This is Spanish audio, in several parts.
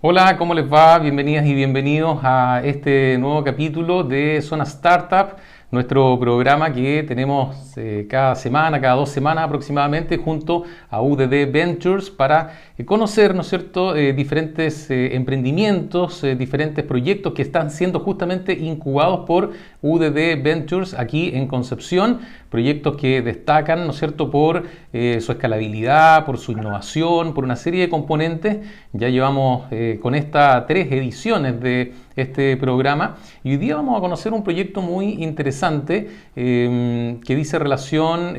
Hola, ¿cómo les va? Bienvenidas y bienvenidos a este nuevo capítulo de Zona Startup, nuestro programa que tenemos cada semana, cada 2 semanas aproximadamente, junto a UDD Ventures para conocer, ¿no es cierto?, diferentes emprendimientos, diferentes proyectos que están siendo justamente incubados por UDD Ventures aquí en Concepción, proyectos que destacan, ¿no es cierto?, por su escalabilidad, por su innovación, por una serie de componentes. Ya llevamos con estas 3 ediciones de este programa y hoy día vamos a conocer un proyecto muy interesante que dice relación,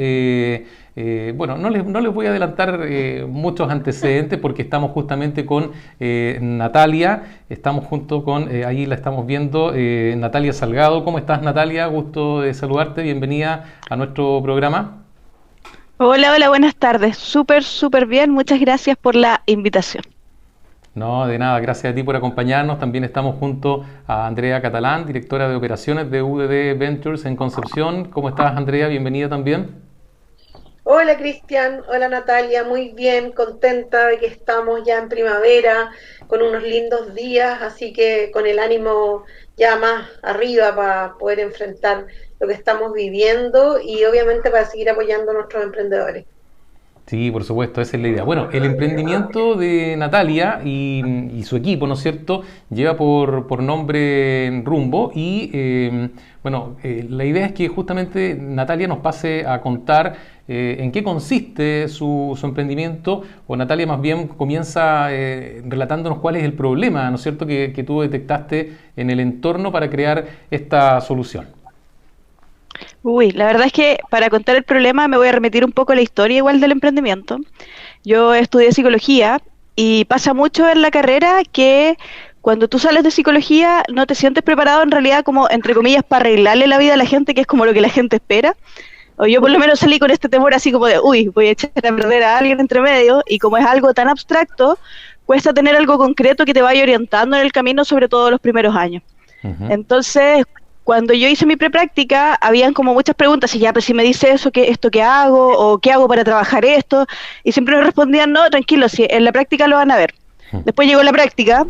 bueno, no les voy a adelantar muchos antecedentes porque estamos justamente con Natalia, estamos junto con, ahí la estamos viendo, Natalia Salgado. ¿Cómo estás, Natalia? Gusto de saludarte, bienvenida a nuestro programa. Hola, hola, buenas tardes. Súper, súper bien. Muchas gracias por la invitación. No, de nada, gracias a ti por acompañarnos. También estamos junto a Andrea Catalán, directora de operaciones de UDD Ventures en Concepción. ¿Cómo estás, Andrea? Bienvenida también. Hola Cristian, hola Natalia, muy bien, contenta de que estamos ya en primavera, con unos lindos días, así que con el ánimo ya más arriba para poder enfrentar lo que estamos viviendo y obviamente para seguir apoyando a nuestros emprendedores. Sí, por supuesto, esa es la idea. Bueno, el emprendimiento de Natalia y su equipo, ¿no es cierto?, lleva por nombre Rumbo y, bueno, la idea es que justamente Natalia nos pase a contar en qué consiste su emprendimiento, o Natalia más bien comienza relatándonos cuál es el problema, ¿no es cierto?, que tú detectaste en el entorno para crear esta solución. Uy, la verdad es que para contar el problema me voy a remitir un poco a la historia igual del emprendimiento. Yo estudié psicología y pasa mucho en la carrera que cuando tú sales de psicología no te sientes preparado en realidad como, entre comillas, para arreglarle la vida a la gente, que es como lo que la gente espera. O yo por lo menos salí con este temor así como de, uy, voy a echar a perder a alguien entre medio, y como es algo tan abstracto, cuesta tener algo concreto que te vaya orientando en el camino, sobre todo los primeros años. Ujú. Entonces, cuando yo hice mi prepráctica, habían como muchas preguntas, y ya, pero si me dice eso, ¿esto qué hago? ¿O qué hago para trabajar esto? Y siempre nos respondían, no, tranquilo, si en la práctica lo van a ver. Después llegó la práctica,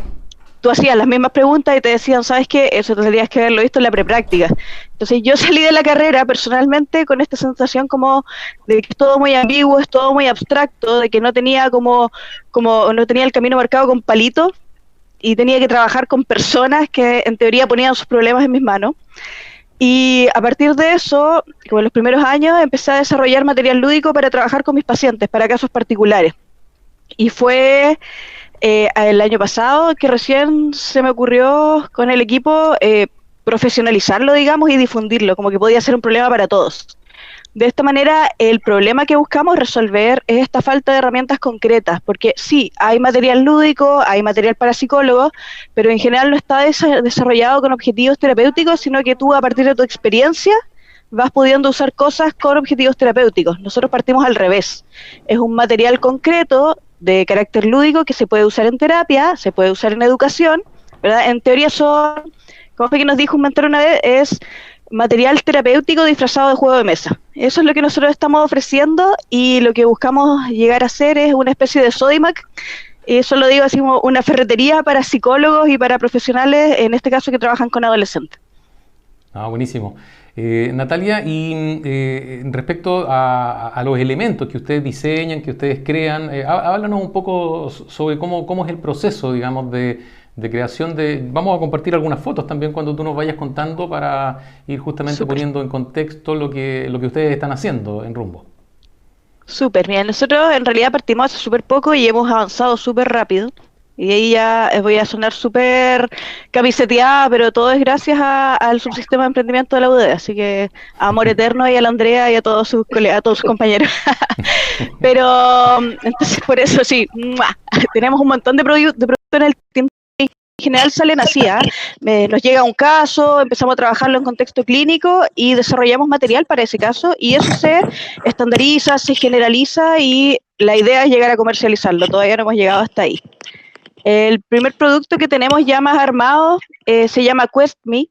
tú hacías las mismas preguntas y te decían, ¿sabes qué? Eso tendrías que haberlo visto en la prepráctica. Entonces yo salí de la carrera personalmente con esta sensación como de que es todo muy ambiguo, es todo muy abstracto, de que no tenía como no tenía el camino marcado con palitos y tenía que trabajar con personas que en teoría ponían sus problemas en mis manos. Y a partir de eso, como en los primeros años, empecé a desarrollar material lúdico para trabajar con mis pacientes, para casos particulares. Y fue el año pasado que recién se me ocurrió con el equipo profesionalizarlo, digamos, y difundirlo, como que podía ser un problema para todos. De esta manera, el problema que buscamos resolver es esta falta de herramientas concretas, porque sí, hay material lúdico, hay material para psicólogos, pero en general no está desarrollado con objetivos terapéuticos, sino que tú a partir de tu experiencia vas pudiendo usar cosas con objetivos terapéuticos. Nosotros partimos al revés. Es un material concreto de carácter lúdico que se puede usar en terapia, se puede usar en educación, ¿verdad? En teoría son, como fue que nos dijo un mentor una vez, es material terapéutico disfrazado de juego de mesa. Eso es lo que nosotros estamos ofreciendo y lo que buscamos llegar a hacer es una especie de Sodimac. Eso lo digo así como una ferretería para psicólogos y para profesionales, en este caso que trabajan con adolescentes. Ah, buenísimo. Natalia, y respecto a los elementos que ustedes diseñan, que ustedes crean, háblanos un poco sobre cómo es el proceso, digamos, de creación de... Vamos a compartir algunas fotos también cuando tú nos vayas contando para ir justamente Súper, poniendo en contexto lo que ustedes están haciendo en Rumbo. súper bien. Nosotros en realidad partimos hace súper poco y hemos avanzado súper rápido. Y ahí ya voy a sonar súper camiseteada, pero todo es gracias al subsistema de emprendimiento de la UD. Así que amor eterno y a la Andrea y a todos sus colegas, a todos sus compañeros. Pero entonces por eso sí, ¡mua! Tenemos un montón de productos en el team. En general salen así, ¿ah? Nos llega un caso, empezamos a trabajarlo en contexto clínico y desarrollamos material para ese caso y eso se estandariza, se generaliza y la idea es llegar a comercializarlo. Todavía no hemos llegado hasta ahí. El primer producto que tenemos ya más armado se llama Quest Me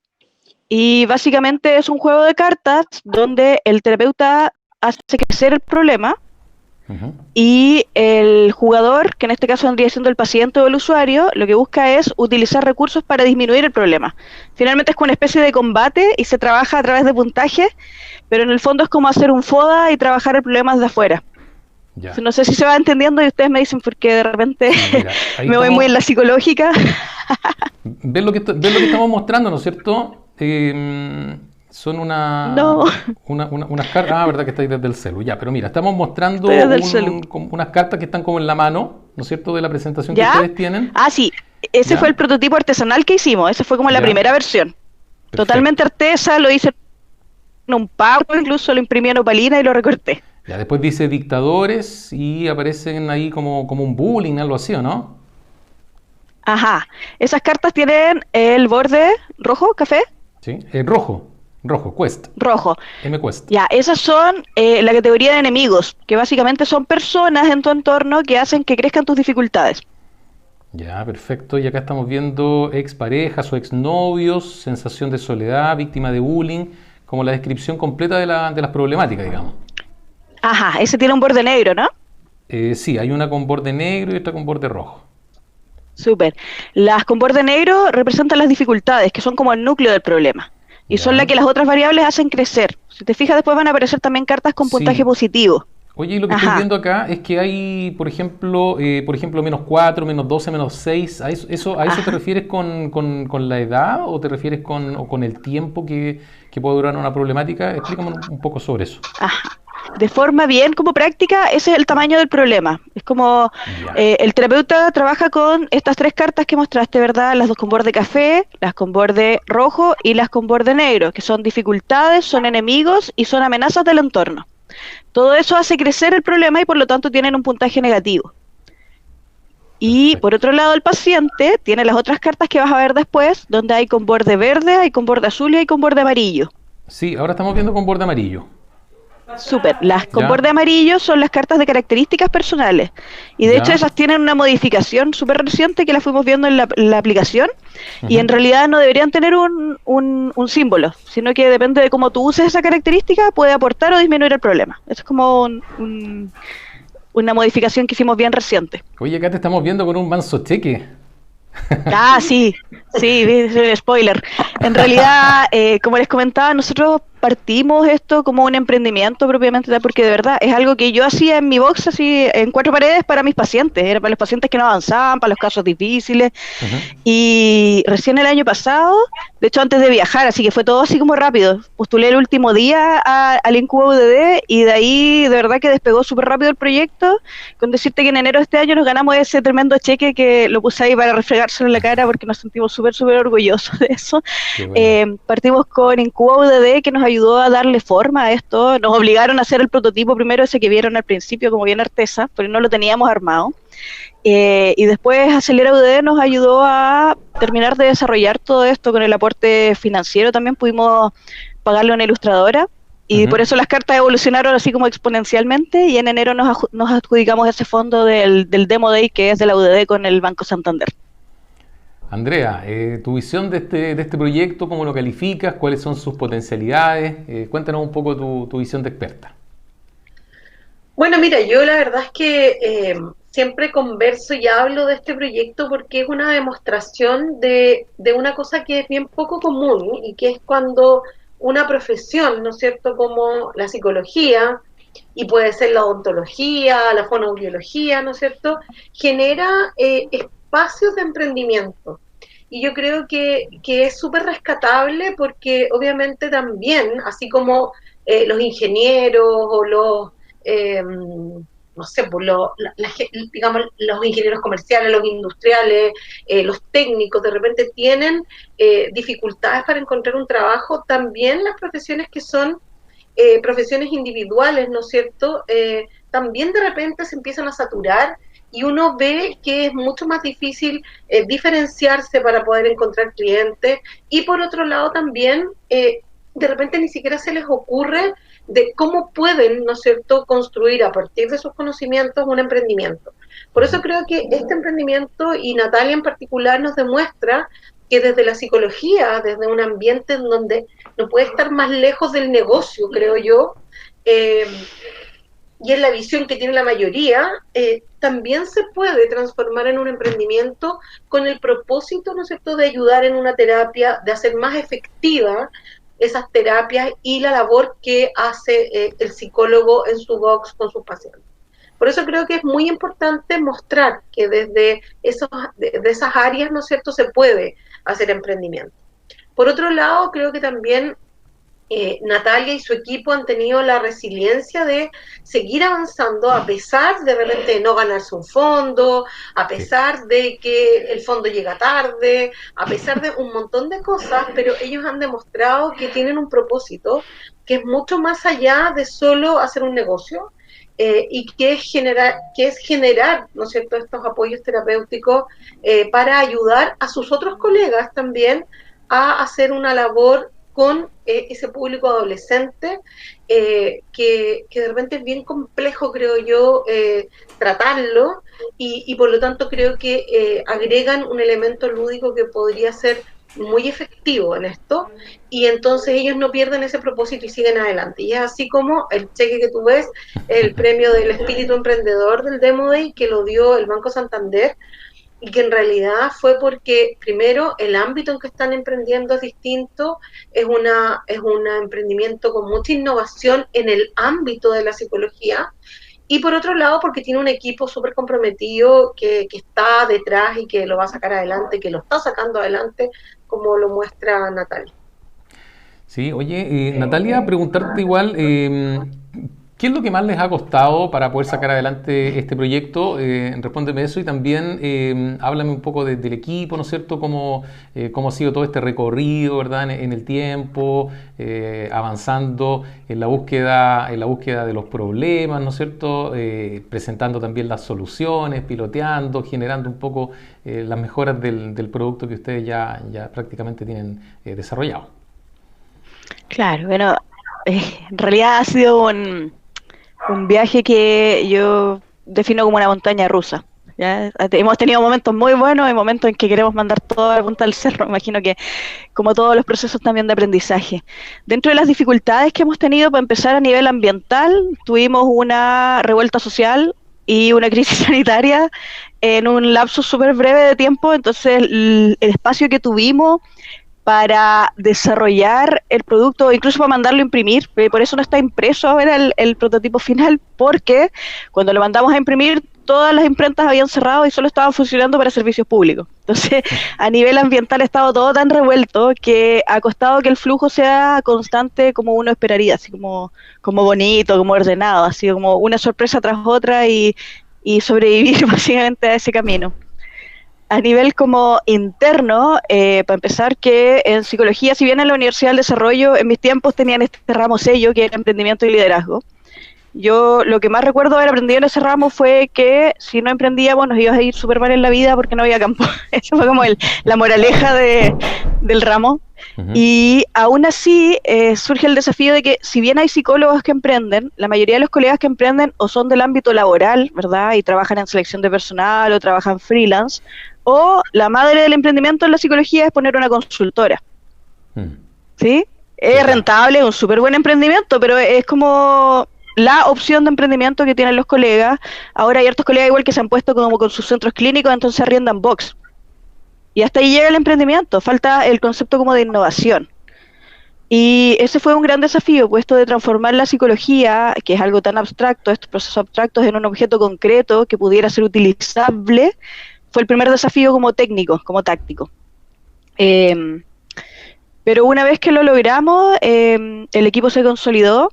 y básicamente es un juego de cartas donde el terapeuta hace crecer el problema y el jugador, que en este caso vendría siendo el paciente o el usuario, lo que busca es utilizar recursos para disminuir el problema. Finalmente es como una especie de combate y se trabaja a través de puntaje, pero en el fondo es como hacer un FODA y trabajar el problema desde afuera. Ya. No sé si se va entendiendo y ustedes me dicen porque de repente Sí, mira, ahí me voy muy en la psicológica. ¿Ves lo que estamos mostrando, no es cierto? Son No. unas cartas. Ah, verdad que estáis desde el celu. Ya, pero mira, estamos mostrando Estoy desde el celu. como unas cartas que están como en la mano, ¿no es cierto? De la presentación que ¿Ya? ustedes tienen. Ah, sí. Ese ¿Ya? fue el prototipo artesanal que hicimos. Esa fue como la ¿Ya? primera versión. Perfecto. Totalmente artesa, lo hice en un PowerPoint, incluso lo imprimí en opalina y lo recorté. Ya, después dice dictadores y aparecen ahí como un bullying, algo así, ¿o no? Ajá. Esas cartas tienen el borde rojo, café, Sí. Rojo, Quest. rojo. M-Quest. Ya, esas son la categoría de enemigos, que básicamente son personas en tu entorno que hacen que crezcan tus dificultades. Ya, perfecto. Y acá estamos viendo exparejas o exnovios, sensación de soledad, víctima de bullying, como la descripción completa de las problemáticas, digamos. Ajá, ese tiene un borde negro, ¿no? Sí, hay una con borde negro y otra con borde rojo. Súper. Las con borde negro representan las dificultades, que son como el núcleo del problema. Y son Ya. las que las otras variables hacen crecer. Si te fijas, después van a aparecer también cartas con puntaje Sí. positivo. Oye, y lo que estoy Ajá. viendo acá es que hay, por ejemplo, -4, -12, -6. ¿A eso te Ajá. refieres con la edad o te refieres con el tiempo que puede durar una problemática? Explícame un poco sobre eso. Ajá. De forma bien como práctica, ese es el tamaño del problema. Es como Ya. el terapeuta trabaja con estas tres cartas que mostraste, ¿verdad? Las dos con borde café, las con borde rojo y las con borde negro, que son dificultades, son enemigos y son amenazas del entorno. Todo eso hace crecer el problema y por lo tanto tienen un puntaje negativo. Y por Perfecto. otro lado, el paciente tiene las otras cartas que vas a ver después, donde hay con borde verde, hay con borde azul y hay con borde amarillo. Sí, ahora estamos viendo con borde amarillo. Súper. Las con ¿Ya? borde amarillo son las cartas de características personales. Y de hecho ¿Ya? esas tienen una modificación súper reciente que la fuimos viendo en la aplicación. Y en Ujú. realidad no deberían tener un símbolo, sino que depende de cómo tú uses esa característica, puede aportar o disminuir el problema. Eso es como una modificación que hicimos bien reciente. Oye, acá te estamos viendo con un manso cheque. Ah, sí, sí, spoiler. En realidad, como les comentaba, nosotros partimos esto como un emprendimiento propiamente tal, porque de verdad es algo que yo hacía en mi box, así en cuatro paredes para mis pacientes, era para los pacientes que no avanzaban, para los casos difíciles. Ujú. Y recién el año pasado, de hecho antes de viajar, así que fue todo así como rápido, postulé el último día al Incubo UDD y de ahí de verdad que despegó súper rápido el proyecto, con decirte que en enero de este año nos ganamos ese tremendo cheque que lo puse ahí para refregárselo en la cara porque nos sentimos súper orgullosos de eso. Qué bueno. Partimos con Incubo UDD que nos ayudó a darle forma a esto, nos obligaron a hacer el prototipo primero, ese que vieron al principio como bien artesa, porque no lo teníamos armado. Y después Acelera UDD nos ayudó a terminar de desarrollar todo esto con el aporte financiero. También pudimos pagarle a una ilustradora y Ujú. por eso las cartas evolucionaron así como exponencialmente y en enero nos adjudicamos ese fondo del Demo Day que es de la UDD con el Banco Santander. Andrea, tu visión de este proyecto, ¿cómo lo calificas? ¿Cuáles son sus potencialidades? Cuéntanos un poco tu visión de experta. Bueno, mira, yo la verdad es que siempre converso y hablo de este proyecto porque es una demostración de una cosa que es bien poco común y que es cuando una profesión, ¿no es cierto?, como la psicología, y puede ser la odontología, la fonoaudiología, ¿no es cierto?, genera espacios de emprendimiento. Y yo creo que es súper rescatable porque obviamente también, así como los ingenieros o los no sé, pues digamos, los ingenieros comerciales, los industriales, los técnicos, de repente tienen dificultades para encontrar un trabajo, también las profesiones que son profesiones individuales, ¿no es cierto? También de repente se empiezan a saturar y uno ve que es mucho más difícil diferenciarse para poder encontrar clientes y por otro lado también de repente ni siquiera se les ocurre de cómo pueden, ¿no es cierto?, construir a partir de sus conocimientos un emprendimiento. Por eso creo que este emprendimiento, y Natalia en particular, nos demuestra que desde la psicología, desde un ambiente en donde no puede estar más lejos del negocio, creo yo, y es la visión que tiene la mayoría, también se puede transformar en un emprendimiento con el propósito, ¿no es cierto?, de ayudar en una terapia, de hacer más efectiva esas terapias y la labor que hace el psicólogo en su box con sus pacientes. Por eso creo que es muy importante mostrar que desde de esas áreas, ¿no es cierto?, se puede hacer emprendimiento. Por otro lado, creo que también Natalia y su equipo han tenido la resiliencia de seguir avanzando a pesar de repente no ganarse un fondo, a pesar de que el fondo llega tarde, a pesar de un montón de cosas, pero ellos han demostrado que tienen un propósito que es mucho más allá de solo hacer un negocio, y que es generar, ¿no es cierto?, estos apoyos terapéuticos para ayudar a sus otros colegas también a hacer una labor con ese público adolescente, que de repente es bien complejo, creo yo, tratarlo, y por lo tanto creo que agregan un elemento lúdico que podría ser muy efectivo en esto, y entonces ellos no pierden ese propósito y siguen adelante. Y es así como el cheque que tú ves, el premio del espíritu emprendedor del Demo Day, que lo dio el Banco Santander, y que en realidad fue porque, primero, el ámbito en que están emprendiendo es distinto, es un emprendimiento con mucha innovación en el ámbito de la psicología, y por otro lado porque tiene un equipo súper comprometido que está detrás y que lo va a sacar adelante, que lo está sacando adelante, como lo muestra Natalia. Sí, oye, Natalia, preguntarte igual, ¿qué es lo que más les ha costado para poder sacar adelante este proyecto? Respóndeme eso y también háblame un poco del equipo, ¿no es cierto? ¿Cómo ha sido todo este recorrido, ¿verdad? En el tiempo, avanzando en la búsqueda de los problemas, ¿no es cierto? Presentando también las soluciones, piloteando, generando un poco las mejoras del producto que ustedes ya prácticamente tienen desarrollado. Claro, bueno, en realidad ha sido un viaje que yo defino como una montaña rusa. ¿Ya? Hemos tenido momentos muy buenos y momentos en que queremos mandar todo a la punta del cerro. Imagino que como todos los procesos también de aprendizaje. Dentro de las dificultades que hemos tenido, para empezar a nivel ambiental, tuvimos una revuelta social y una crisis sanitaria en un lapso súper breve de tiempo. Entonces el espacio que tuvimos para desarrollar el producto, incluso para mandarlo a imprimir, por eso no está impreso ahora el prototipo final, porque cuando lo mandamos a imprimir, todas las imprentas habían cerrado y solo estaban funcionando para servicios públicos. Entonces, a nivel ambiental ha estado todo tan revuelto que ha costado que el flujo sea constante como uno esperaría, así como bonito, como ordenado, así como una sorpresa tras otra y sobrevivir básicamente a ese camino. A nivel como interno, para empezar, que en psicología, si bien en la Universidad del Desarrollo, en mis tiempos tenían este ramo sello, que era emprendimiento y liderazgo. Yo lo que más recuerdo haber aprendido en ese ramo fue que si no emprendíamos nos ibas a ir súper mal en la vida porque no había campo. Eso fue como la moraleja del ramo. Uh-huh. Y aún así surge el desafío de que si bien hay psicólogos que emprenden, la mayoría de los colegas que emprenden o son del ámbito laboral, ¿verdad? Y trabajan en selección de personal o trabajan freelance, o la madre del emprendimiento en la psicología es poner una consultora. ¿Sí? Es rentable, es un súper buen emprendimiento, pero es como la opción de emprendimiento que tienen los colegas. Ahora hay hartos colegas igual que se han puesto como con sus centros clínicos, entonces arriendan box. Y hasta ahí llega el emprendimiento, falta el concepto como de innovación. Y ese fue un gran desafío, puesto de transformar la psicología, que es algo tan abstracto, estos procesos abstractos, en un objeto concreto que pudiera ser utilizable. Fue el primer desafío como técnico, como táctico. Pero una vez que lo logramos, el equipo se consolidó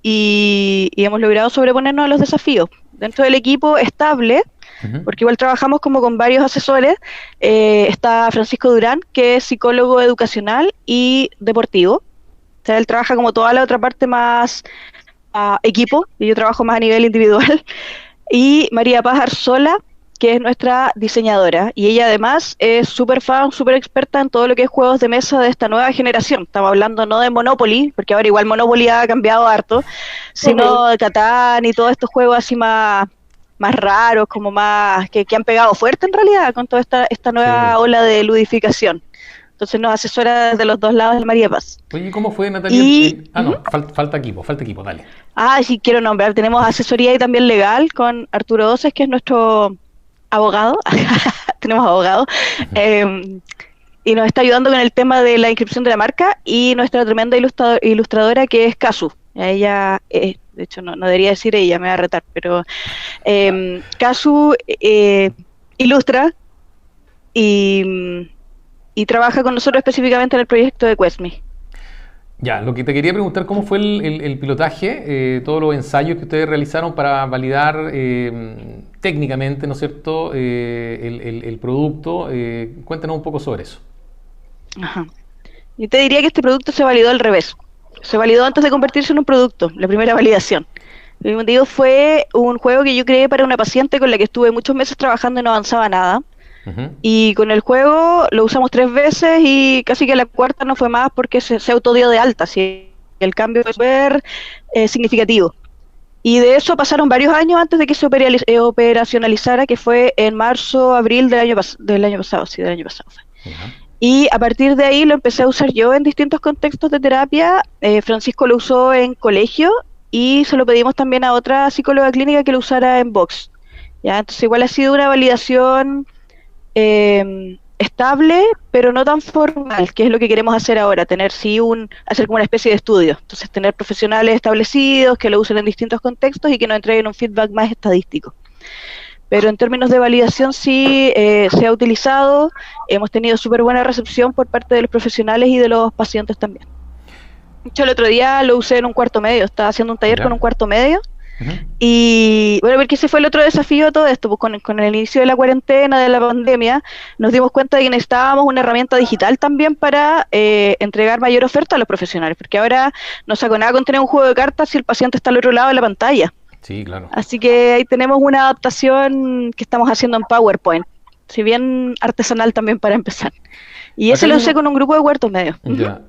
y hemos logrado sobreponernos a los desafíos. Dentro del equipo estable, porque igual trabajamos como con varios asesores, está Francisco Durán, que es psicólogo educacional y deportivo. O sea, él trabaja como toda la otra parte más equipo, y yo trabajo más a nivel individual. Y María Paz Arzola, que es nuestra diseñadora, y ella además es súper fan, súper experta en todo lo que es juegos de mesa de esta nueva generación. Estamos hablando no de Monopoly, porque ahora igual Monopoly ha cambiado harto, sino de Catán y todos estos juegos así más raros, como más que han pegado fuerte en realidad con toda esta nueva ola de ludificación. Entonces nos asesora desde los dos lados del María Paz. Oye, ¿cómo fue, Natalia? No, falta equipo, dale. Sí, quiero nombrar, tenemos asesoría y también legal con Arturo Oces, que es nuestro abogado, tenemos abogado, y nos está ayudando con el tema de la inscripción de la marca, y nuestra tremenda ilustradora que es Casu. Ella, de hecho no debería decir ella, me va a retar, pero Casu ilustra y trabaja con nosotros específicamente en el proyecto de Questme. Ya, lo que te quería preguntar, ¿cómo fue el pilotaje, todos los ensayos que ustedes realizaron para validar técnicamente, ¿no es cierto?, el producto? Cuéntanos un poco sobre eso. Ajá. Yo te diría que este producto se validó al revés. Se validó antes de convertirse en un producto, la primera validación. El motivo fue un juego que yo creé para una paciente con la que estuve muchos meses trabajando y no avanzaba nada. Y con el juego lo usamos 3 veces y casi que la cuarta no fue más porque se autodió de alta, ¿sí? El cambio fue súper significativo. Y de eso pasaron varios años antes de que se operacionalizara, que fue en marzo, abril del año pasado. Y a partir de ahí lo empecé a usar yo en distintos contextos de terapia. Francisco lo usó en colegio y se lo pedimos también a otra psicóloga clínica que lo usara en box. ¿Ya? Entonces igual ha sido una validación estable, pero no tan formal, que es lo que queremos hacer ahora, hacer como una especie de estudio. Entonces tener profesionales establecidos que lo usen en distintos contextos y que nos entreguen un feedback más estadístico. Pero en términos de validación sí se ha utilizado, hemos tenido súper buena recepción por parte de los profesionales y de los pacientes también. De hecho, el otro día lo usé en un cuarto medio, estaba haciendo un taller con un cuarto medio. Y bueno, porque ese fue el otro desafío de todo esto, pues con el inicio de la cuarentena, de la pandemia, nos dimos cuenta de que necesitábamos una herramienta digital también para entregar mayor oferta a los profesionales, porque ahora no saco nada con tener un juego de cartas si el paciente está al otro lado de la pantalla. Sí, claro. Así que ahí tenemos una adaptación que estamos haciendo en PowerPoint, si bien artesanal también para empezar. Y ese lo usé con un grupo de cuartos medios. Ya.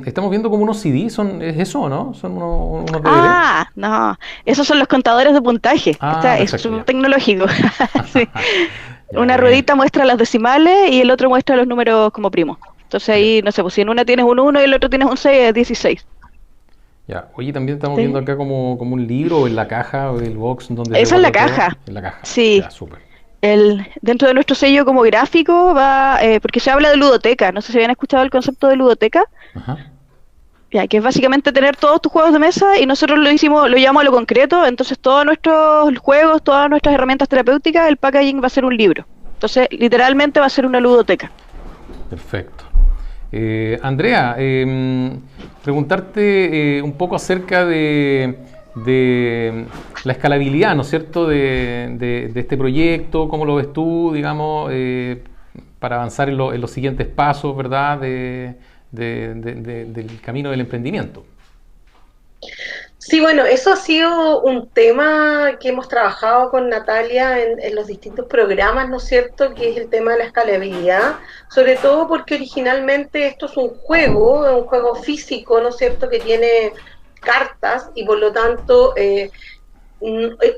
Estamos viendo como unos CD, ¿es eso o no? ¿Son unos DVD? No, esos son los contadores de puntaje. Es un tecnológico. Sí. Una ruedita muestra las decimales y el otro muestra los números como primos. Entonces ahí, no sé, pues si en una tienes un 1 y el otro tienes un 6, es 16. Ya, oye, también estamos viendo acá como un libro en la caja o el box donde... Esa es la caja. En la caja. Sí. Ya, súper. Dentro de nuestro sello como gráfico va, porque se habla de ludoteca, no sé si habían escuchado el concepto de ludoteca. Ya, que es básicamente tener todos tus juegos de mesa y nosotros lo llamamos a lo concreto, entonces todos nuestros juegos, todas nuestras herramientas terapéuticas, el packaging va a ser un libro. Entonces, literalmente va a ser una ludoteca. Perfecto. Andrea, preguntarte un poco acerca de la escalabilidad, ¿no es cierto?, de este proyecto, ¿cómo lo ves tú, digamos, para avanzar en los siguientes pasos, ¿verdad?, del camino del emprendimiento? Sí, bueno, eso ha sido un tema que hemos trabajado con Natalia en los distintos programas, ¿no es cierto?, que es el tema de la escalabilidad, sobre todo porque originalmente esto es un juego físico, ¿no es cierto?, que tiene cartas y por lo tanto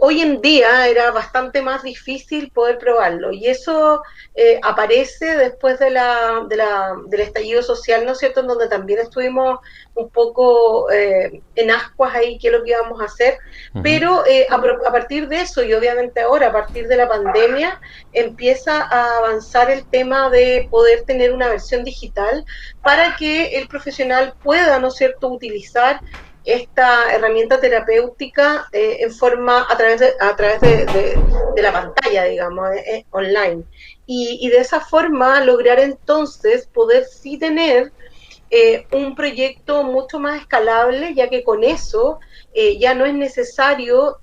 hoy en día era bastante más difícil poder probarlo y eso aparece después del estallido social, ¿no es cierto?, en donde también estuvimos un poco en ascuas ahí qué es lo que íbamos a hacer, pero a partir de eso y obviamente ahora a partir de la pandemia empieza a avanzar el tema de poder tener una versión digital para que el profesional pueda, ¿no es cierto?, utilizar esta herramienta terapéutica a través de la pantalla, digamos, online. Y de esa forma lograr entonces poder sí tener un proyecto mucho más escalable, ya que con eso ya no es necesario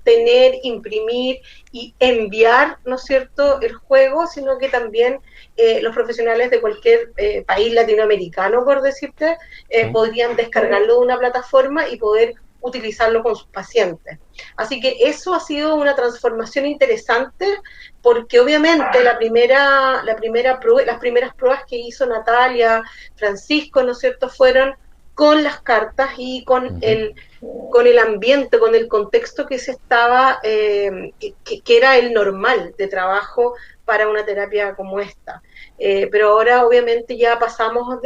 imprimir y enviar, ¿no es cierto?, el juego, sino que también los profesionales de cualquier país latinoamericano, por decirte, podrían descargarlo de una plataforma y poder utilizarlo con sus pacientes. Así que eso ha sido una transformación interesante, porque obviamente las primeras pruebas que hizo Natalia, Francisco, ¿no es cierto?, fueron con las cartas y con el ambiente, con el contexto que se estaba, que era el normal de trabajo para una terapia como esta. pero ahora obviamente ya pasamos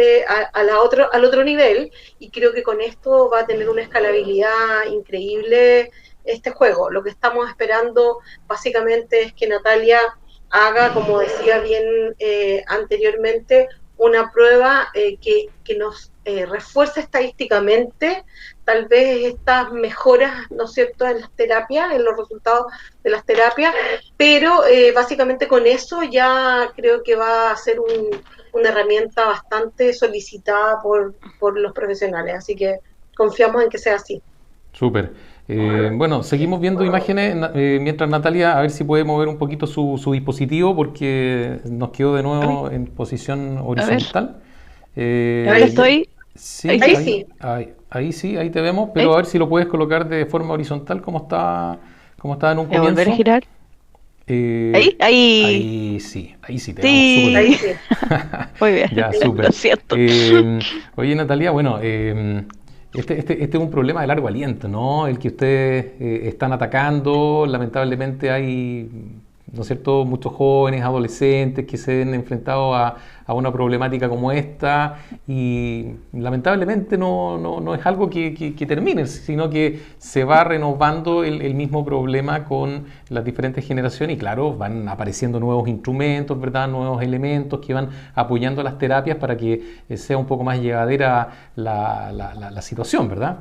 al otro nivel, y creo que con esto va a tener una escalabilidad increíble este juego. Lo que estamos esperando básicamente es que Natalia haga, como decía bien anteriormente, una prueba que nos refuerce estadísticamente tal vez estas mejoras, ¿no es cierto?, en las terapias, en los resultados de las terapias, pero básicamente con eso ya creo que va a ser una herramienta bastante solicitada por los profesionales, así que confiamos en que sea así. Súper. Bueno, seguimos viendo imágenes mientras Natalia, a ver si puede mover un poquito su dispositivo porque nos quedó de nuevo en posición horizontal. Ahora estoy. Sí, Ahí sí. ahí sí, ahí te vemos, pero a ver si lo puedes colocar de forma horizontal como estaba en un Voy a volver a comienzo. girar. Ahí. Ahí sí, te vemos súper Ahí bien. sí. Muy bien. Ya, Lo súper. siento. Oye, Natalia, bueno, este es un problema de largo aliento, ¿no? El que ustedes están atacando, lamentablemente hay, ¿no es cierto?, muchos jóvenes, adolescentes que se ven enfrentados a una problemática como esta y lamentablemente no es algo que termine, sino que se va renovando el mismo problema con las diferentes generaciones y claro, van apareciendo nuevos instrumentos, ¿verdad?, nuevos elementos que van apoyando las terapias para que sea un poco más llevadera la situación, ¿verdad?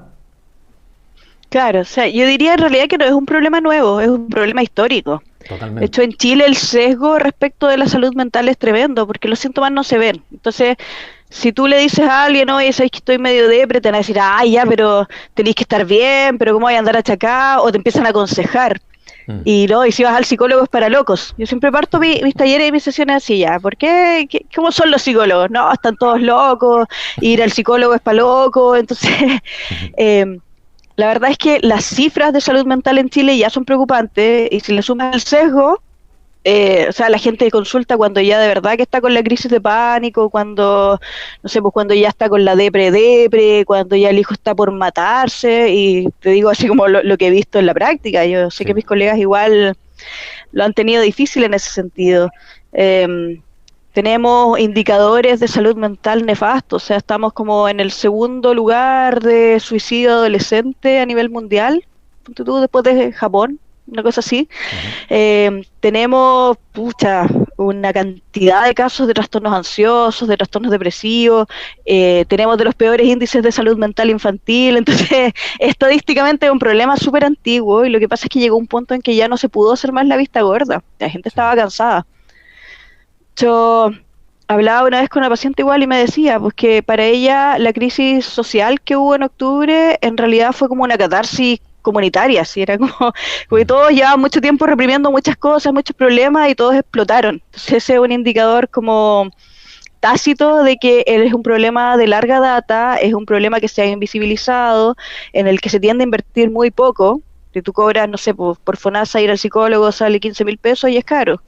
Claro, o sea, yo diría en realidad que no es un problema nuevo, es un problema histórico. De Totalmente. hecho, en Chile el sesgo respecto de la salud mental es tremendo, porque los síntomas no se ven. Entonces, si tú le dices a alguien, oye, sabes que estoy medio depre, te van a decir, ah, ya, pero tenéis que estar bien, pero ¿cómo voy a andar achacado? O te empiezan a aconsejar. Mm, Y si vas al psicólogo es para locos. Yo siempre parto mis talleres y mis sesiones así ya. ¿Por qué? ¿Cómo son los psicólogos? No, están todos locos, ir al psicólogo es para locos. Entonces, ujú. eh, la verdad es que las cifras de salud mental en Chile ya son preocupantes y si le sumas el sesgo, o sea, la gente consulta cuando ya de verdad que está con la crisis de pánico, cuando, no sé, pues cuando ya está con la depre, cuando ya el hijo está por matarse, y te digo así como lo que he visto en la práctica. Yo sé que Sí. mis colegas igual lo han tenido difícil en ese sentido. Eh, Tenemos indicadores de salud mental nefastos, o sea, estamos como en el segundo lugar de suicidio adolescente a nivel mundial, ponte tú, después de Japón, una cosa así. Ujú. Tenemos, pucha, una cantidad de casos de trastornos ansiosos, de trastornos depresivos, tenemos de los peores índices de salud mental infantil, entonces estadísticamente es un problema súper antiguo y lo que pasa es que llegó un punto en que ya no se pudo hacer más la vista gorda, la gente Sí. estaba cansada. Yo hablaba una vez con una paciente igual y me decía pues que para ella la crisis social que hubo en octubre en realidad fue como una catarsis comunitaria, así era como porque Mm, todos llevaban mucho tiempo reprimiendo muchas cosas, muchos problemas y todos explotaron. Entonces ese es un indicador como tácito de que es un problema de larga data, es un problema que se ha invisibilizado, en el que se tiende a invertir muy poco, que tú cobras, no sé, por FONASA ir al psicólogo sale 15.000 pesos y es caro,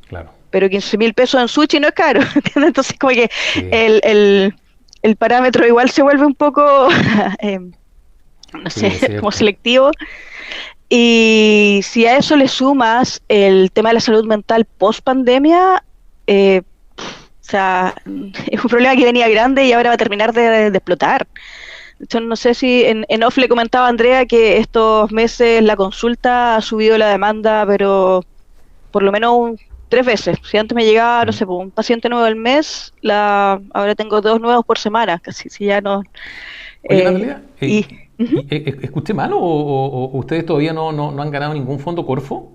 claro. pero 15.000 pesos en sushi no es caro, ¿entiendes? Entonces como que Sí, el, el, el parámetro igual se vuelve un poco, eh, no sí, sé, es como cierto. selectivo. Y si a eso le sumas el tema de la salud mental post pandemia, o sea, es un problema que venía grande y ahora va a terminar de explotar. De hecho, no sé si en off le comentaba a Andrea que estos meses la consulta ha subido la demanda, pero por lo menos 3 veces. Si antes me llegaba, no Mm. sé, pues, un paciente nuevo al mes, ahora tengo 2 nuevos por semana, casi, si ya no. Oye, Eh, Natalia, y ujú. ¿escuché mal o ustedes todavía no han ganado ningún fondo Corfo?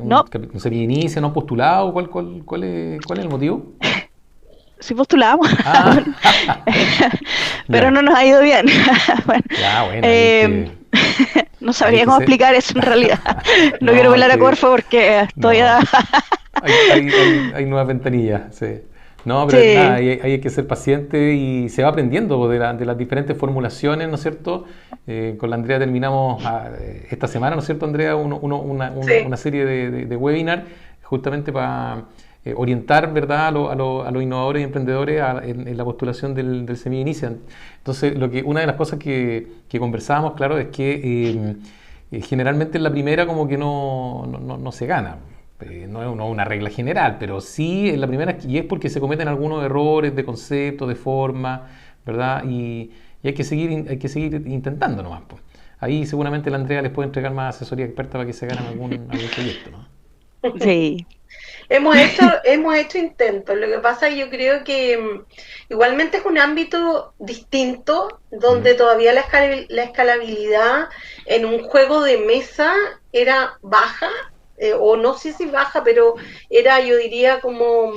No, No sé, inicia, no han postulado, ¿cuál es el motivo? sí postulamos, Ah, pero ya, no nos ha ido bien. Bueno, ya, bueno, eh, no hay sabría que cómo ser, explicar eso en realidad. No quiero no, es hablar a que, Corfo porque todavía. no, hay nuevas ventanillas, sí. No, pero nada, Sí, hay que ser paciente y se va aprendiendo de las diferentes formulaciones, ¿no es cierto? Con la Andrea terminamos esta semana, ¿no es cierto, Andrea? Sí. Una serie de webinar justamente para orientar, ¿verdad?, a los innovadores y emprendedores en la postulación del Semi Inician. Entonces, una de las cosas que conversábamos, claro, es que generalmente en la primera como que no se gana. no es una regla general, pero sí es la primera, y es porque se cometen algunos errores de concepto, de forma, ¿verdad? Y hay que seguir intentando nomás, pues. Ahí seguramente la Andrea les puede entregar más asesoría experta para que se ganen algún proyecto, ¿no? Sí. Hemos hecho intentos. Lo que pasa es que yo creo que igualmente es un ámbito distinto donde todavía la escalabilidad en un juego de mesa era baja, o no sé si baja, pero era, yo diría, como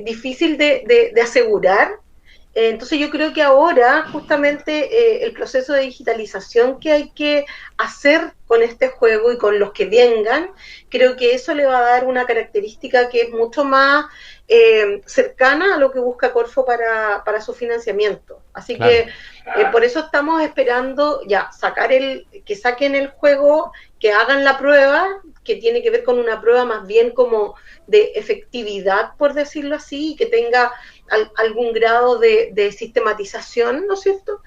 difícil de asegurar. Entonces yo creo que ahora justamente el proceso de digitalización que hay que hacer con este juego y con los que vengan, creo que eso le va a dar una característica que es mucho más cercana a lo que busca Corfo para su financiamiento. Así claro. Que por eso estamos esperando ya que saquen el juego, que hagan la prueba, que tiene que ver con una prueba más bien como de efectividad, por decirlo así, y que tenga algún grado de sistematización, ¿no es cierto?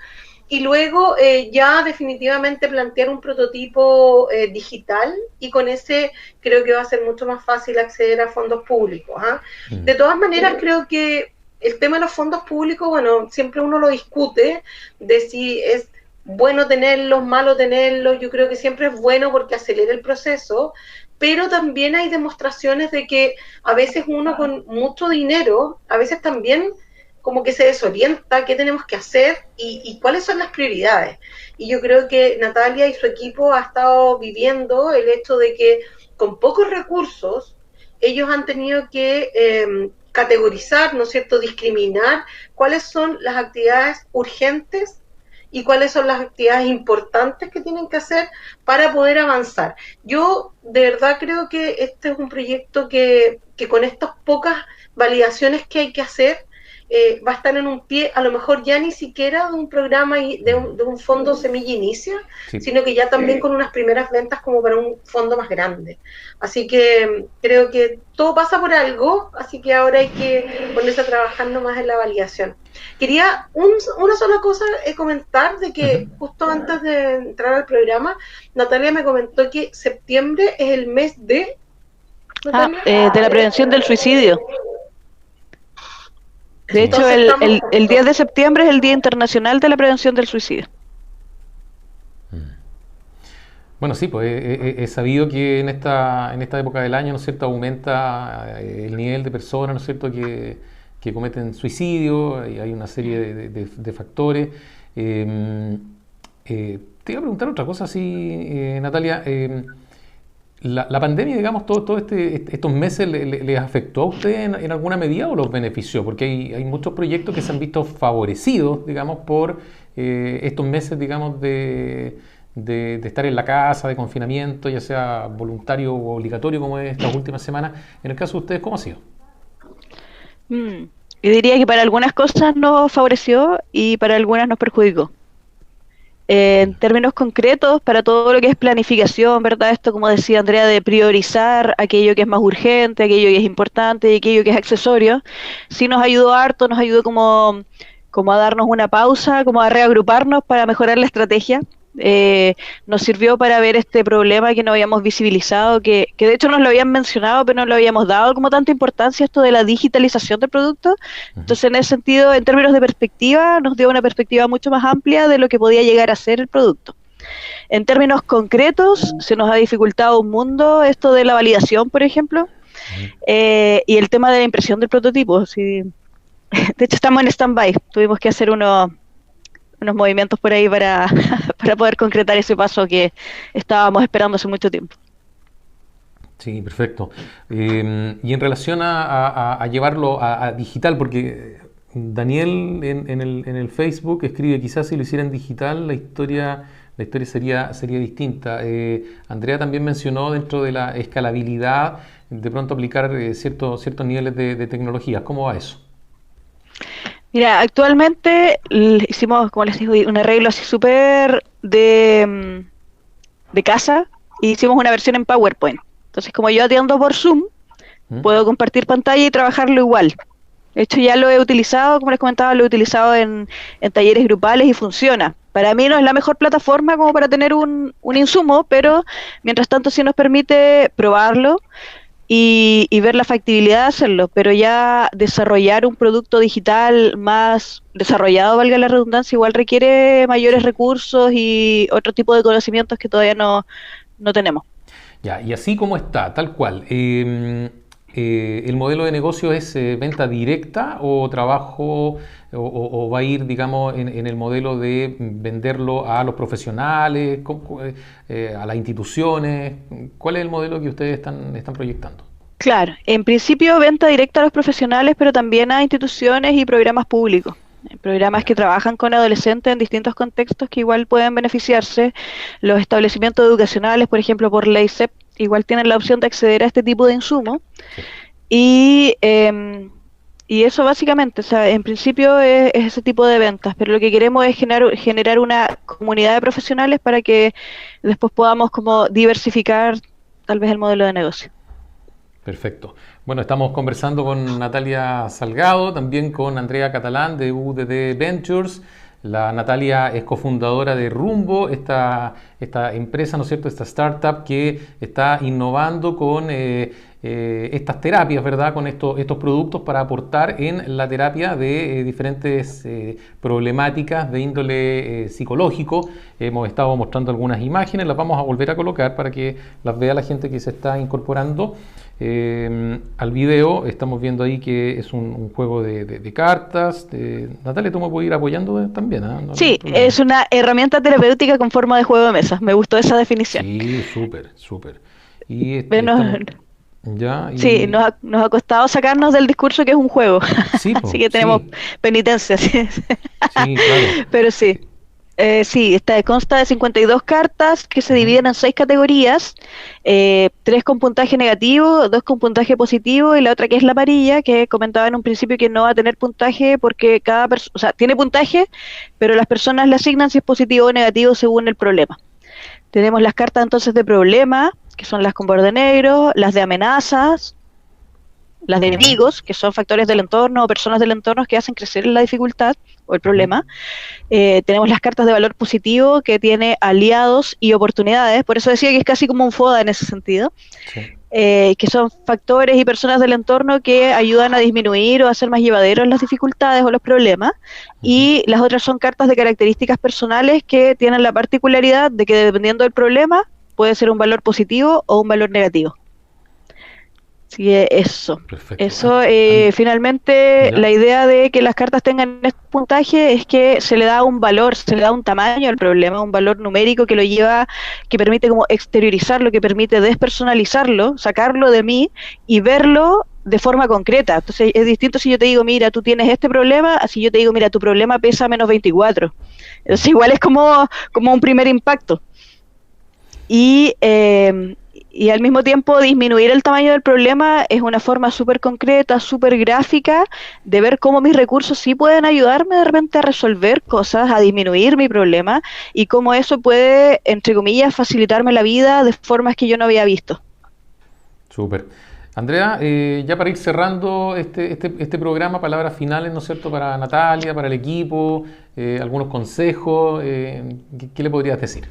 Y luego ya definitivamente plantear un prototipo digital, y con ese creo que va a ser mucho más fácil acceder a fondos públicos. De todas maneras, creo que el tema de los fondos públicos, bueno, siempre uno lo discute, de si es bueno tenerlos, malo tenerlos. Yo creo que siempre es bueno porque acelera el proceso, pero también hay demostraciones de que a veces uno con mucho dinero, a veces también como que se desorienta qué tenemos que hacer y cuáles son las prioridades. Y yo creo que Natalia y su equipo ha estado viviendo el hecho de que con pocos recursos ellos han tenido que categorizar, ¿no es cierto?, discriminar cuáles son las actividades urgentes y cuáles son las actividades importantes que tienen que hacer para poder avanzar. Yo de verdad creo que este es un proyecto que con estas pocas validaciones que hay que hacer, va a estar en un pie, a lo mejor ya ni siquiera de un programa y de un fondo semilla inicia, sí, sino que ya también con unas primeras ventas como para un fondo más grande. Así que creo que todo pasa por algo, así que ahora hay que ponerse a trabajar más en la validación. Quería una sola cosa comentar, de que justo antes de entrar al programa, Natalia me comentó que septiembre es el mes de... de la prevención del suicidio. De hecho, el 10 de septiembre es el Día Internacional de la Prevención del Suicidio. Bueno, sí, pues es sabido que en esta época del año, ¿no es cierto?, aumenta el nivel de personas, ¿no es cierto?, que cometen suicidio, y hay una serie de factores. Te iba a preguntar otra cosa, sí, Natalia. La pandemia, digamos, estos meses ¿les afectó a usted en alguna medida o los benefició? Porque hay muchos proyectos que se han visto favorecidos, digamos, por estos meses, digamos, de estar en la casa, de confinamiento, ya sea voluntario o obligatorio, como es estas últimas semanas. En el caso de ustedes, ¿cómo ha sido? Yo diría que para algunas cosas nos favoreció y para algunas nos perjudicó. En términos concretos, para todo lo que es planificación, ¿verdad? Esto, como decía Andrea, de priorizar aquello que es más urgente, aquello que es importante y aquello que es accesorio, sí nos ayudó harto, nos ayudó como a darnos una pausa, como a reagruparnos para mejorar la estrategia. Nos sirvió para ver este problema que no habíamos visibilizado, que de hecho nos lo habían mencionado, pero no lo habíamos dado como tanta importancia, esto de la digitalización del producto. Entonces, en ese sentido, en términos de perspectiva, nos dio una perspectiva mucho más amplia de lo que podía llegar a ser el producto. En términos concretos, se nos ha dificultado un mundo esto de la validación, por ejemplo, y el tema de la impresión del prototipo. Sí. De hecho, estamos en stand-by, tuvimos que hacer unos movimientos por ahí para poder concretar ese paso que estábamos esperando hace mucho tiempo. Sí, perfecto. Y en relación a llevarlo a digital, porque Daniel en el Facebook escribe, quizás si lo hiciera en digital la historia sería distinta. Andrea también mencionó dentro de la escalabilidad de pronto aplicar ciertos niveles de tecnologías. ¿Cómo va eso? Mira, actualmente hicimos, como les digo, un arreglo así súper de casa, y hicimos una versión en PowerPoint. Entonces, como yo atiendo por Zoom, puedo compartir pantalla y trabajarlo igual. De hecho, ya lo he utilizado, como les comentaba, lo he utilizado en talleres grupales y funciona. Para mí no es la mejor plataforma como para tener un insumo, pero mientras tanto sí nos permite probarlo. y ver la factibilidad de hacerlo, pero ya desarrollar un producto digital más desarrollado, valga la redundancia, igual requiere mayores recursos y otro tipo de conocimientos que todavía no tenemos. Ya, y así como está, tal cual. ¿El modelo de negocio es venta directa o trabajo o va a ir, digamos, en el modelo de venderlo a los profesionales, a las instituciones? ¿Cuál es el modelo que ustedes están proyectando? Claro, en principio venta directa a los profesionales, pero también a instituciones y programas públicos. Programas Ya. que trabajan con adolescentes en distintos contextos que igual pueden beneficiarse. Los establecimientos educacionales, por ejemplo, por ley SEP, igual tienen la opción de acceder a este tipo de insumos. Sí. Y, y eso básicamente, o sea, en principio es ese tipo de ventas, pero lo que queremos es generar una comunidad de profesionales para que después podamos como diversificar tal vez el modelo de negocio. Perfecto. Bueno, estamos conversando con Natalia Salgado, también con Andrea Catalán de UDD Ventures. La Natalia es cofundadora de Rumbo, esta empresa, ¿no es cierto?, esta startup que está innovando con estas terapias, ¿verdad?, con estos productos para aportar en la terapia de diferentes problemáticas de índole psicológico. Hemos estado mostrando algunas imágenes, las vamos a volver a colocar para que las vea la gente que se está incorporando al video. Estamos viendo ahí que es un juego de cartas. Natalia, tú me puedes ir apoyando también, ¿eh? No hay Sí, problema. es una herramienta terapéutica con forma de juego de mesa. Me gustó esa definición. Sí, súper, súper. Y Bueno, estamos ya, sí, y nos ha costado sacarnos del discurso que es un juego, sí, así po, que tenemos sí, penitencia, sí. sí, claro. Pero sí, sí, consta de 52 cartas que se Ujú. dividen en 6 categorías, 3 con puntaje negativo, 2 con puntaje positivo y la otra que es la amarilla, que comentaba en un principio que no va a tener puntaje porque cada persona, o sea, tiene puntaje, pero las personas le asignan si es positivo o negativo según el problema. Tenemos las cartas entonces de problema, que son las con borde negro, las de amenazas, las de Ya. enemigos, que son factores del entorno o personas del entorno que hacen crecer la dificultad o el Ujú. problema. Tenemos las cartas de valor positivo, que tiene aliados y oportunidades, por eso decía que es casi como un FODA en ese sentido, Sí. que son factores y personas del entorno que ayudan a disminuir o a hacer más llevaderos las dificultades o los problemas. Ujú. Y las otras son cartas de características personales que tienen la particularidad de que dependiendo del problema puede ser un valor positivo o un valor negativo. Así que eso. Perfecto. Eso, finalmente, la ¿Ya? idea de que las cartas tengan este puntaje es que se le da un valor, se le da un tamaño al problema, un valor numérico que lo lleva, que permite como exteriorizarlo, que permite despersonalizarlo, sacarlo de mí y verlo de forma concreta. Entonces, es distinto si yo te digo, mira, tú tienes este problema, así yo te digo, mira, tu problema pesa menos 24. Entonces, igual es como un primer impacto. Y, y al mismo tiempo disminuir el tamaño del problema es una forma súper concreta, súper gráfica de ver cómo mis recursos sí pueden ayudarme de repente a resolver cosas, a disminuir mi problema y cómo eso puede, entre comillas, facilitarme la vida de formas que yo no había visto. Súper. Andrea, ya para ir cerrando este programa, palabras finales, ¿no es cierto?, para Natalia, para el equipo, algunos consejos, ¿qué le podrías decir?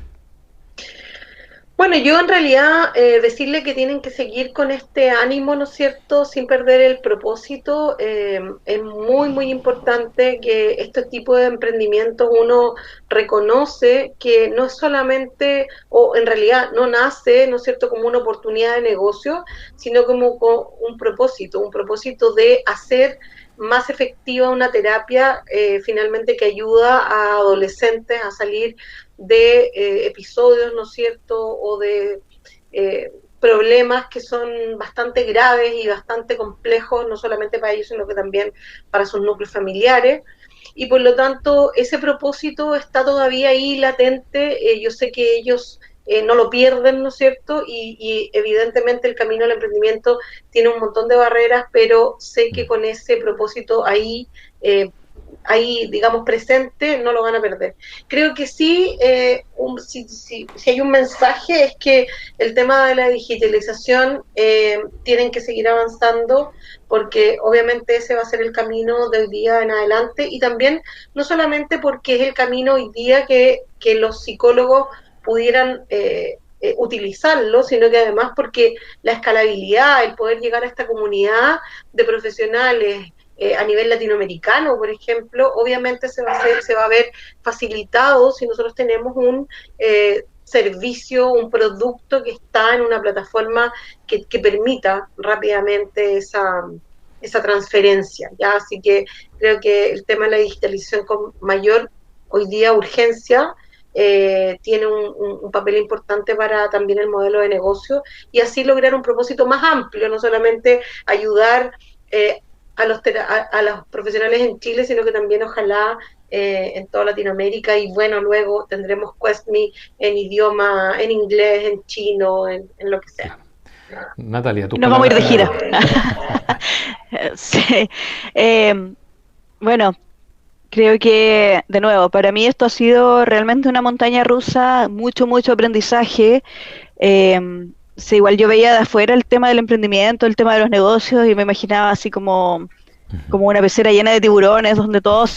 Bueno, yo en realidad decirle que tienen que seguir con este ánimo, ¿no es cierto?, sin perder el propósito. Es muy, muy importante que este tipo de emprendimientos uno reconoce que no es solamente, o en realidad no nace, ¿no es cierto?, como una oportunidad de negocio, sino como con un propósito de hacer más efectiva una terapia finalmente que ayuda a adolescentes a salir de episodios, ¿no es cierto?, o de problemas que son bastante graves y bastante complejos, no solamente para ellos, sino que también para sus núcleos familiares. Y por lo tanto, ese propósito está todavía ahí latente. Yo sé que ellos no lo pierden, ¿no es cierto? Y evidentemente el camino al emprendimiento tiene un montón de barreras, pero sé que con ese propósito ahí, digamos, presente, no lo van a perder. Creo que sí, si hay un mensaje es que el tema de la digitalización tienen que seguir avanzando porque obviamente ese va a ser el camino del día en adelante y también no solamente porque es el camino hoy día que los psicólogos pudieran utilizarlo, sino que además porque la escalabilidad, el poder llegar a esta comunidad de profesionales a nivel latinoamericano, por ejemplo, obviamente se va a ver facilitado si nosotros tenemos un servicio, un producto que está en una plataforma que permita rápidamente esa transferencia, ¿ya? Así que creo que el tema de la digitalización con mayor hoy día urgencia tiene un papel importante para también el modelo de negocio y así lograr un propósito más amplio, no solamente ayudar a los profesionales en Chile, sino que también ojalá en toda Latinoamérica y bueno, luego tendremos QuestMe en idioma, en inglés, en chino, en lo que sea. Natalia, tus Nos vamos a ir de gira. Sí. Bueno, creo que, de nuevo, para mí esto ha sido realmente una montaña rusa, mucho, mucho aprendizaje. Sí, igual yo veía de afuera el tema del emprendimiento, el tema de los negocios y me imaginaba así como una pecera llena de tiburones donde todos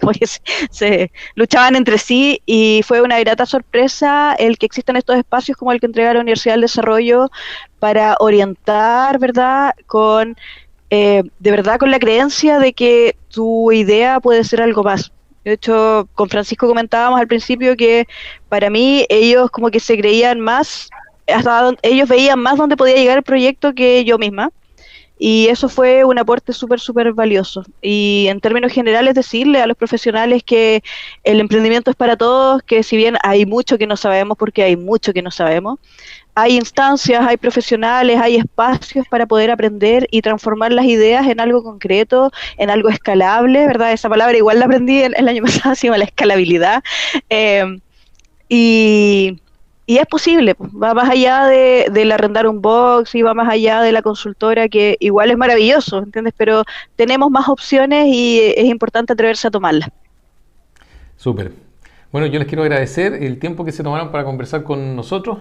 como que se luchaban entre sí y fue una grata sorpresa el que existan estos espacios como el que entrega la Universidad del Desarrollo para orientar, ¿verdad? De verdad con la creencia de que tu idea puede ser algo más. De hecho, con Francisco comentábamos al principio que para mí ellos como que se creían más, ellos veían más dónde podía llegar el proyecto que yo misma. Y eso fue un aporte súper, súper valioso. Y en términos generales decirle a los profesionales que el emprendimiento es para todos, que si bien hay mucho que no sabemos, porque hay mucho que no sabemos, hay instancias, hay profesionales, hay espacios para poder aprender y transformar las ideas en algo concreto, en algo escalable, ¿verdad? Esa palabra igual la aprendí el año pasado, se llama la escalabilidad. Y es posible, va más allá del arrendar un box y va más allá de la consultora, que igual es maravilloso, ¿entiendes? Pero tenemos más opciones y es importante atreverse a tomarlas. Súper. Bueno, yo les quiero agradecer el tiempo que se tomaron para conversar con nosotros,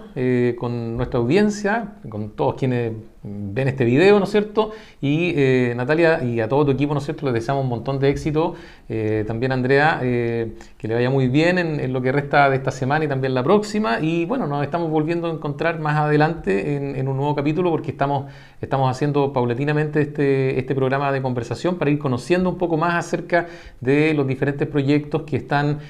con nuestra audiencia, con todos quienes ven este video, ¿no es cierto? Y Natalia y a todo tu equipo, ¿no es cierto? Les deseamos un montón de éxito. También Andrea, que le vaya muy bien en lo que resta de esta semana y también la próxima. Y bueno, nos estamos volviendo a encontrar más adelante en un nuevo capítulo porque estamos haciendo paulatinamente este programa de conversación para ir conociendo un poco más acerca de los diferentes proyectos que están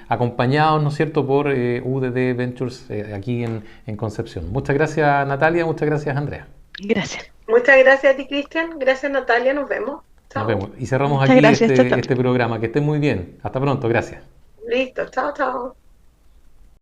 acompañados, ¿no es cierto?, por UDD Ventures aquí en Concepción. Muchas gracias, Natalia, muchas gracias, Andrea. Gracias. Muchas gracias a ti, Cristian. Gracias, Natalia. Nos vemos. Chao. Nos vemos. Y cerramos Muchas aquí gracias, chao. este programa. Que estén muy bien. Hasta pronto. Gracias. Listo. Chao, chao.